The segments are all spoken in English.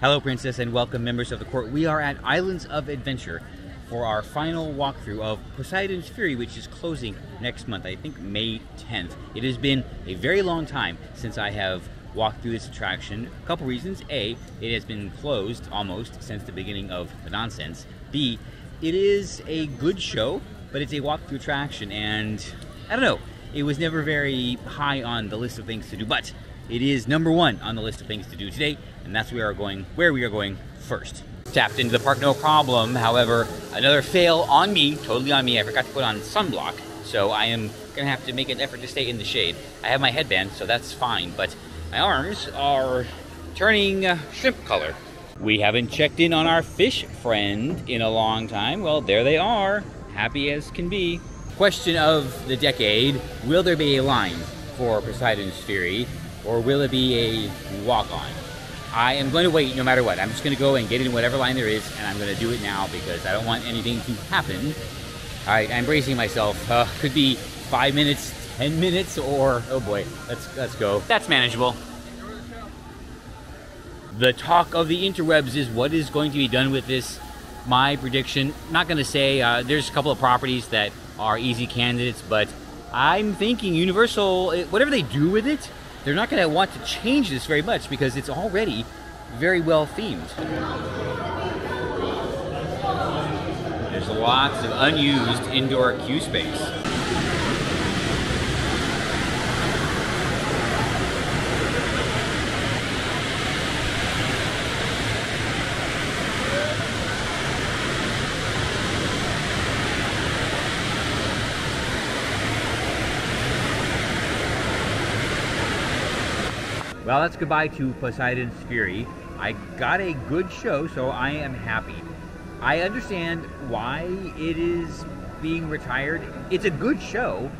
Hello, Princess, and welcome, members of the court. We are at Islands of Adventure for our final walkthrough of Poseidon's Fury, which is closing next month, I think May 10th. It has been a very long time since I have walked through this attraction. A couple reasons. A, it has been closed almost since the beginning of the nonsense. B, it is a good show, but it's a walkthrough attraction, and I don't know, it was never very high on the list of things to do, but it is #1 on the list of things to do today, and that's where we are going first. Tapped into the park, no problem. However, another fail on me, totally on me. I forgot to put on sunblock, so I am gonna have to make an effort to stay in the shade. I have my headband, so that's fine, but my arms are turning shrimp color. We haven't checked in on our fish friend in a long time. Well, there they are, happy as can be. Question of the decade: will there be a line for Poseidon's Fury, or will it be a walk-on? I am going to wait no matter what. I'm just going to go and get in whatever line there is, and I'm going to do it now because I don't want anything to happen. All right, I'm bracing myself. Could be 5 minutes, 10 minutes, or oh boy, let's go. That's manageable. The talk of the interwebs is what is going to be done with this. My prediction, not going to say, there's a couple of properties that are easy candidates, but I'm thinking Universal, whatever they do with it, they're not going to want to change this very much because it's already very well themed. There's lots of unused indoor queue space. Well, that's goodbye to Poseidon's Fury. I got a good show, so I am happy. I understand why it is being retired. It's a good show,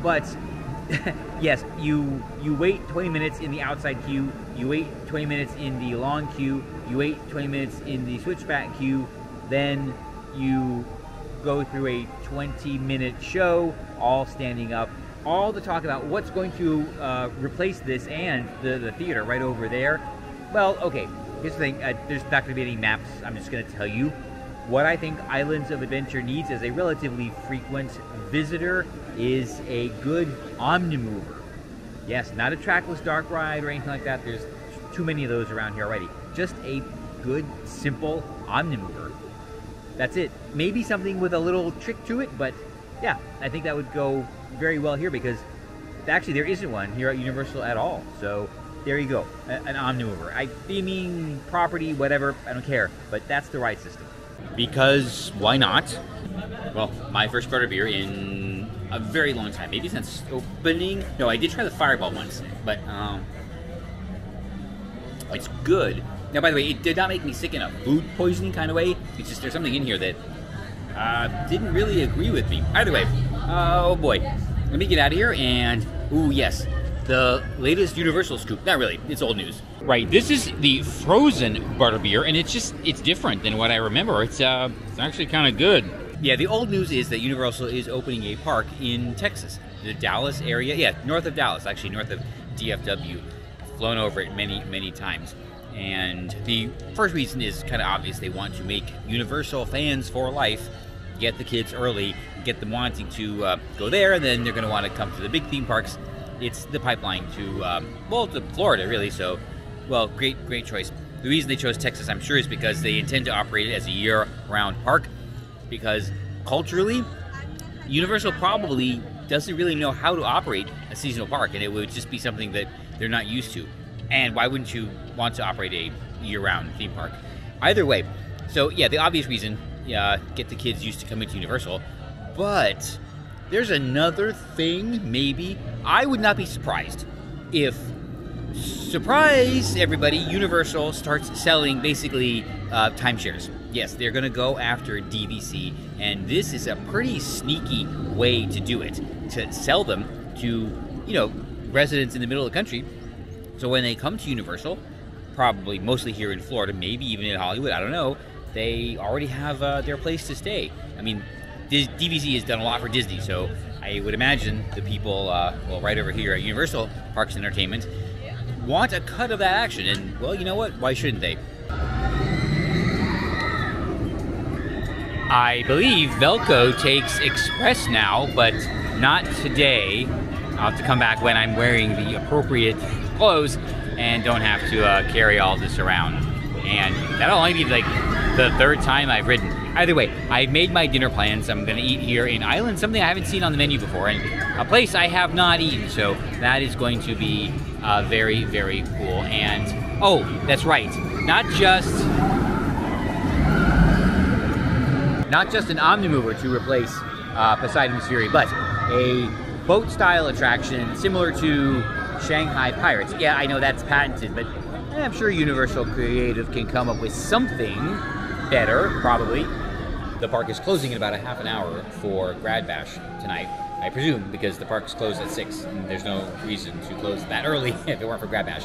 but yes, you wait 20 minutes in the outside queue, you wait 20 minutes in the long queue, you wait 20 minutes in the switchback queue, then you go through a 20-minute show, all standing up. All the talk about what's going to replace this and the theater right over there. Well, okay, here's the thing. There's not going to be any maps. I'm just going to tell you what I think Islands of Adventure needs as a relatively frequent visitor is a good omnimover. Yes, not a trackless dark ride or anything like that. There's too many of those around here already. Just a good, simple omnimover. That's it. Maybe something with a little trick to it, but yeah, I think that would go very well here because actually there isn't one here at Universal at all. So there you go, an omnimover. Theming, property, whatever, I don't care, but that's the ride system. Because why not? Well, my first butterbeer in a very long time, maybe since opening. No, I did try the Fireball once, but it's good. Now, by the way, it did not make me sick in a food poisoning kind of way. It's just there's something in here that didn't really agree with me. Either way, oh boy. Let me get out of here and, ooh yes, the latest Universal scoop. Not really, it's old news. Right, this is the frozen butterbeer, and it's different than what I remember. It's actually kind of good. Yeah, the old news is that Universal is opening a park in Texas, the Dallas area. Yeah, north of Dallas, actually north of DFW. I've flown over it many, many times. And the first reason is kind of obvious. They want to make Universal fans for life. Get the kids early, get them wanting to go there, and then they're going to want to come to the big theme parks. It's the pipeline to, well, to Florida, really, so, well, great choice. The reason they chose Texas, I'm sure, is because they intend to operate it as a year-round park, because culturally, Universal probably doesn't really know how to operate a seasonal park, and it would just be something that they're not used to. And why wouldn't you want to operate a year-round theme park? Either way, so, yeah, the obvious reason, get the kids used to coming to Universal. But there's another thing, maybe. I would not be surprised if, surprise everybody, Universal starts selling basically timeshares. Yes, they're going to go after DVC, and this is a pretty sneaky way to do it, to sell them to, residents in the middle of the country. So when they come to Universal, probably mostly here in Florida, maybe even in Hollywood, I don't know, they already have their place to stay. I mean, DVC has done a lot for Disney, so I would imagine the people, well, right over here at Universal Parks and Entertainment want a cut of that action, and, well, you know what? Why shouldn't they? I believe Velco takes Express now, but not today. I'll have to come back when I'm wearing the appropriate clothes and don't have to carry all this around. And that'll only be like the third time I've ridden. Either way, I've made my dinner plans. I'm gonna eat here in Island, something I haven't seen on the menu before, and a place I have not eaten, so that is going to be very, very cool. And, oh, that's right, not just an Omnimover to replace Poseidon's Fury, but a boat-style attraction similar to Shanghai Pirates. Yeah, I know that's patented, but I'm sure Universal Creative can come up with something better, probably. The park is closing in about a half an hour for Grad Bash tonight, I presume, because the park's closed at 6, and there's no reason to close that early if it weren't for Grad Bash.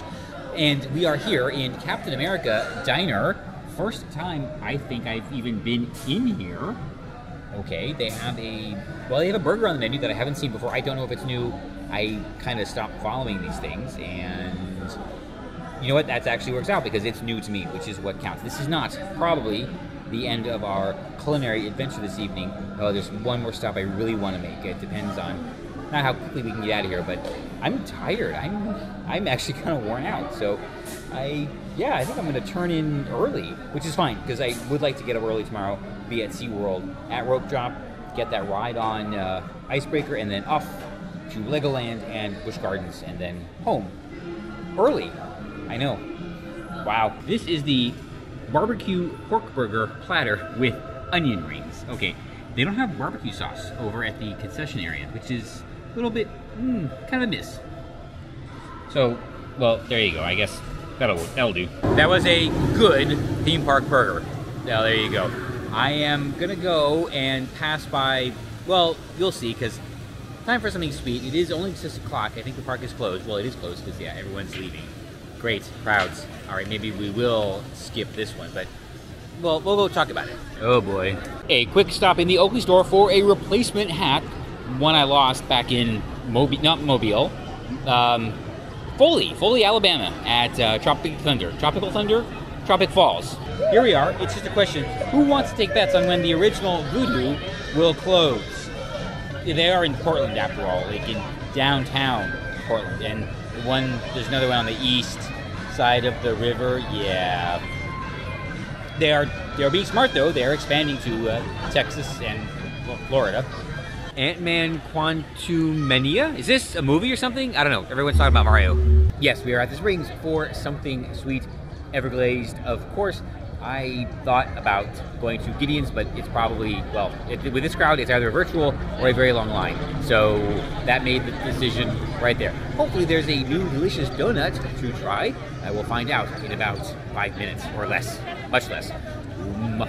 And we are here in Captain America Diner. First time I think I've even been in here. Okay, they have a burger on the menu that I haven't seen before. I don't know if it's new. I kind of stopped following these things, and you know what? That actually works out because it's new to me, which is what counts. This is not probably the end of our culinary adventure this evening. Oh, there's one more stop I really want to make. It depends on not how quickly we can get out of here, but I'm tired. I'm actually kind of worn out. So I think I'm going to turn in early, which is fine because I would like to get up early tomorrow, be at SeaWorld at Rope Drop, get that ride on Icebreaker, and then off to Legoland and Busch Gardens, and then home early. I know. Wow. This is the barbecue pork burger platter with onion rings. Okay, they don't have barbecue sauce over at the concession area, which is a little bit kind of a miss. So, well, there you go. I guess that'll do. That was a good theme park burger. Now, there you go. I am gonna go and pass by, well, you'll see, because time for something sweet. It is only 6 o'clock. I think the park is closed. Well, it is closed because, yeah, everyone's leaving. Great, crowds. All right, maybe we will skip this one, but we'll go talk about it. Oh boy. A quick stop in the Oakley store for a replacement hat, one I lost back in Mobile, Foley, Alabama, at Tropic Falls. Here we are. It's just a question: who wants to take bets on when the original Voodoo will close? They are in Portland, after all, like in downtown Portland, and there's another one on the east side of the river. Yeah, they're being smart though. They're expanding to Texas and Florida. Ant-Man Quantumania? Is this a movie or something? I don't know. Everyone's talking about Mario. Yes, we are at the Springs for something sweet. Everglazed, of course. I thought about going to Gideon's, but it's probably, well, with this crowd, it's either a virtual or a very long line. So that made the decision right there. Hopefully there's a new delicious donut to try. I will find out in about 5 minutes or less. Much less.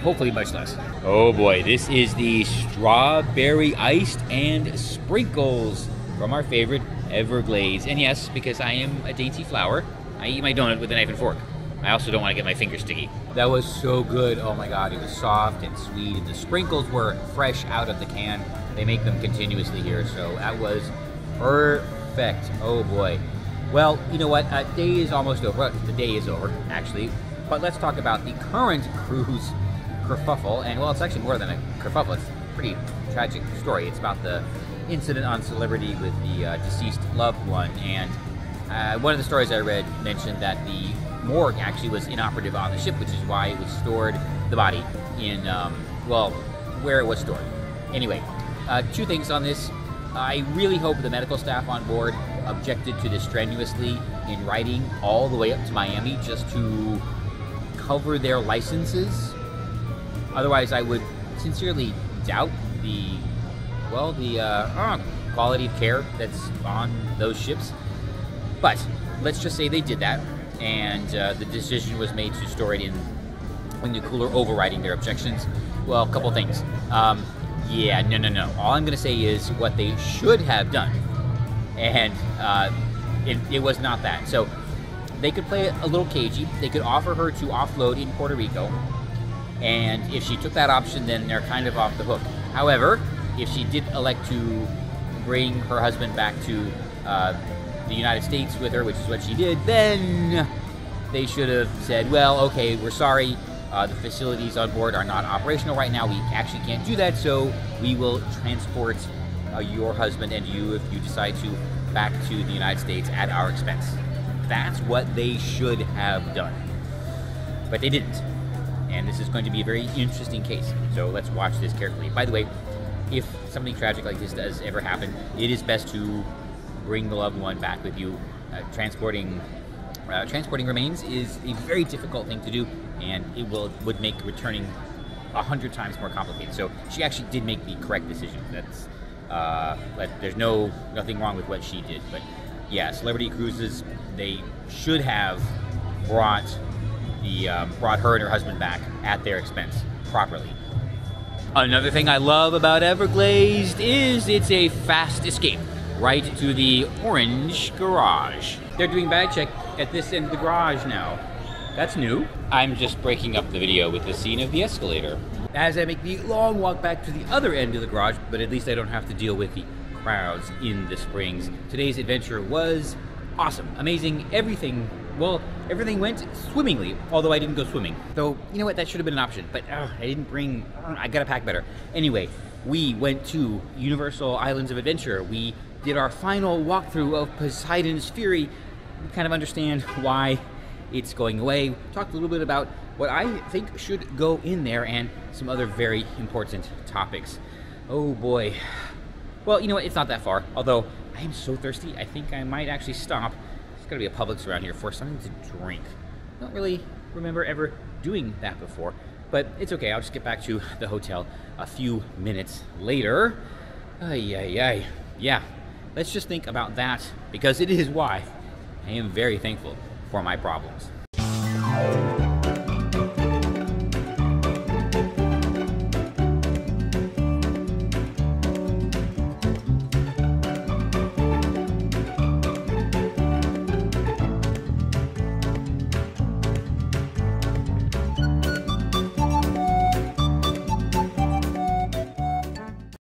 Hopefully much less. Oh boy, this is the strawberry iced and sprinkles from our favorite Everglazed. And yes, because I am a dainty flower, I eat my donut with a knife and fork. I also don't want to get my fingers sticky. That was so good. Oh my God, it was soft and sweet, and the sprinkles were fresh out of the can. They make them continuously here, so that was perfect. Oh boy. Well, you know what? Day is almost over. Well, the day is over, actually. But let's talk about the current cruise kerfuffle. And well, it's actually more than a kerfuffle. It's a pretty tragic story. It's about the incident on Celebrity with the deceased loved one. And one of the stories I read mentioned that the morgue actually was inoperative on the ship, which is why it was stored, the body, in, well, where it was stored. Anyway, 2 things on this. I really hope the medical staff on board objected to this strenuously in writing all the way up to Miami just to cover their licenses. Otherwise, I would sincerely doubt the quality of care that's on those ships. But let's just say they did that, and the decision was made to store it in the cooler, overriding their objections. Well, a couple things. Yeah, no. All I'm going to say is what they should have done, and it was not that. So they could play it a little cagey. They could offer her to offload in Puerto Rico, and if she took that option, then they're kind of off the hook. However, if she did elect to bring her husband back to the United States with her, which is what she did, then they should have said, well, okay, we're sorry, The facilities on board are not operational right now. We actually can't do that, so we will transport your husband and you, if you decide to, back to the United States at our expense. That's what they should have done. But they didn't. And this is going to be a very interesting case, so let's watch this carefully. By the way, if something tragic like this does ever happen, it is best to bring the loved one back with you. Transporting remains is a very difficult thing to do, and it would make returning 100 times more complicated. So she actually did make the correct decision. That's there's nothing wrong with what she did. But yeah, Celebrity Cruises, they should have brought her and her husband back at their expense properly. Another thing I love about Everglazed is it's a fast escape right to the orange garage. They're doing bag check at this end of the garage now. That's new. I'm just breaking up the video with the scene of the escalator as I make the long walk back to the other end of the garage, but at least I don't have to deal with the crowds in the Springs. Today's adventure was awesome, amazing, everything went swimmingly, although I didn't go swimming. Though, you know what, that should have been an option, but I gotta pack better. Anyway, we went to Universal Islands of Adventure. We did our final walkthrough of Poseidon's Fury. We kind of understand why it's going away. We talked a little bit about what I think should go in there and some other very important topics. Oh boy. Well, you know what, it's not that far, although I am so thirsty, I think I might actually stop. There's gotta be a Publix around here for something to drink. I don't really remember ever doing that before, but it's okay, I'll just get back to the hotel a few minutes later. Yeah, let's just think about that, because it is why I am very thankful for my problems.